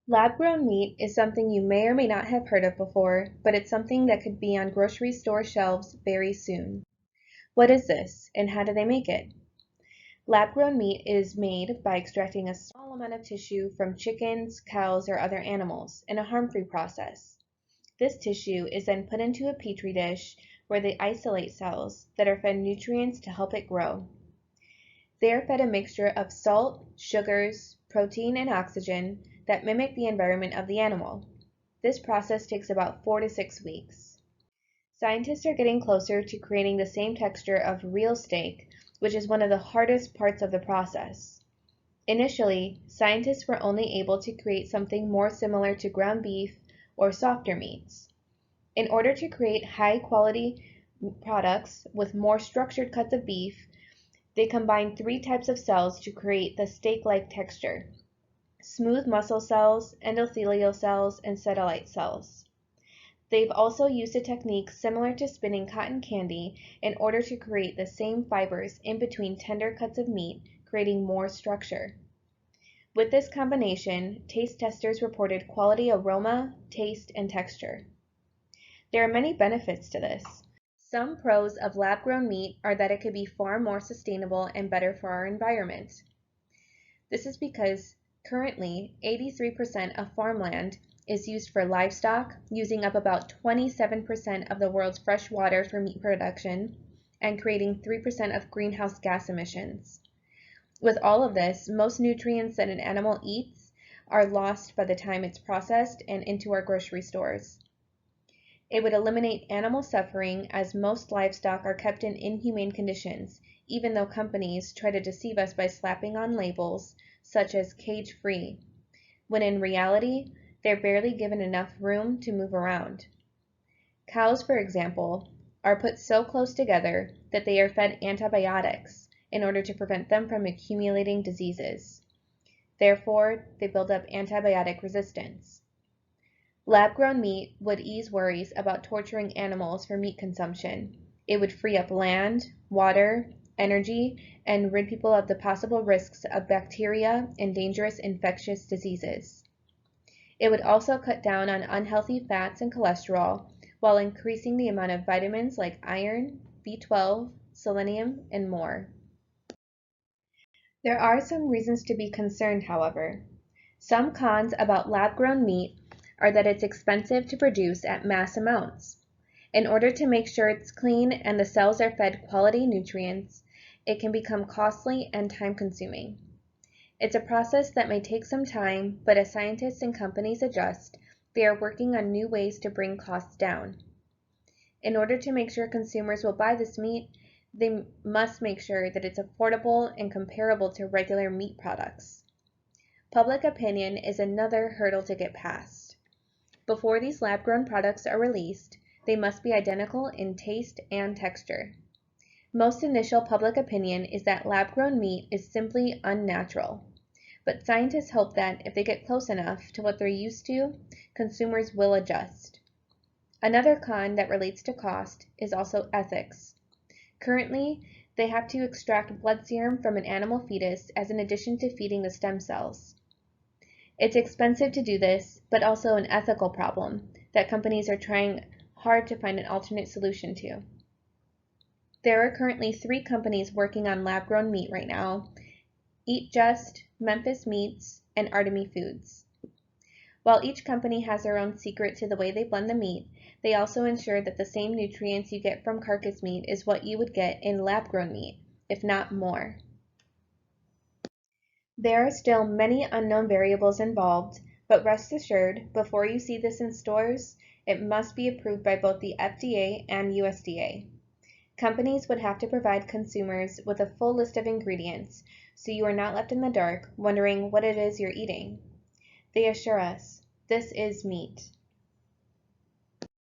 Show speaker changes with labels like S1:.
S1: Lab-grown meat is something you may or may not have heard of before, but it's something that could be on grocery store shelves very soon. What is this, and how do they make it? Lab-grown meat is made by extracting a small amount of tissue from chickens, cows, or other animals in a harm-free process. This tissue is then put into a petri dish where they isolate cells that are fed nutrients to help it grow. They are fed a mixture of salt, sugars, protein, and oxygen that mimic the environment of the animal. This process takes about 4 to 6 weeks. Scientists are getting closer to creating the same texture of real steak, which is one of the hardest parts of the process. Initially, scientists were only able to create something more similar to ground beef or softer meats. In order to create high-quality products with more structured cuts of beef, they combined 3 types of cells to create the steak-like texture: smooth muscle cells, endothelial cells, and satellite cells. They've also used a technique similar to spinning cotton candy in order to create the same fibers in between tender cuts of meat, creating more structure. With this combination, taste testers reported quality aroma, taste, and texture. There are many benefits to this. Some pros of lab-grown meat are that it could be far more sustainable and better for our environment. This is because currently 83% of farmland is used for livestock, using up about 27% of the world's fresh water for meat production and creating 3% of greenhouse gas emissions. With all of this, most nutrients that an animal eats are lost by the time it's processed and into our grocery stores. It would eliminate animal suffering, as most livestock are kept in inhumane conditions, even though companies try to deceive us by slapping on labels such as cage-free, when in reality, they're barely given enough room to move around. Cows, for example, are put so close together that they are fed antibiotics in order to prevent them from accumulating diseases. Therefore, they build up antibiotic resistance. Lab-grown meat would ease worries about torturing animals for meat consumption. It would free up land, water, energy, and rid people of the possible risks of bacteria and dangerous infectious diseases. It would also cut down on unhealthy fats and cholesterol while increasing the amount of vitamins like iron, B12, selenium, and more. There are some reasons to be concerned, however. Some cons about lab-grown meat are that it's expensive to produce at mass amounts. In order to make sure it's clean and the cells are fed quality nutrients, it can become costly and time-consuming. It's a process that may take some time, but as scientists and companies adjust, they are working on new ways to bring costs down. In order to make sure consumers will buy this meat, they must make sure that it's affordable and comparable to regular meat products. Public opinion is another hurdle to get past. Before these lab-grown products are released, they must be identical in taste and texture. Most initial public opinion is that lab-grown meat is simply unnatural, but scientists hope that if they get close enough to what they're used to, consumers will adjust. Another con that relates to cost is also ethics. Currently, they have to extract blood serum from an animal fetus as an addition to feeding the stem cells. It's expensive to do this, but also an ethical problem that companies are trying hard to find an alternate solution to. There are currently 3 companies working on lab-grown meat right now: Eat Just, Memphis Meats, and Artemy Foods. While each company has their own secret to the way they blend the meat, they also ensure that the same nutrients you get from carcass meat is what you would get in lab-grown meat, if not more. There are still many unknown variables involved, but rest assured, before you see this in stores, it must be approved by both the FDA and USDA. Companies would have to provide consumers with a full list of ingredients, so you are not left in the dark wondering what it is you're eating. They assure us, this is meat.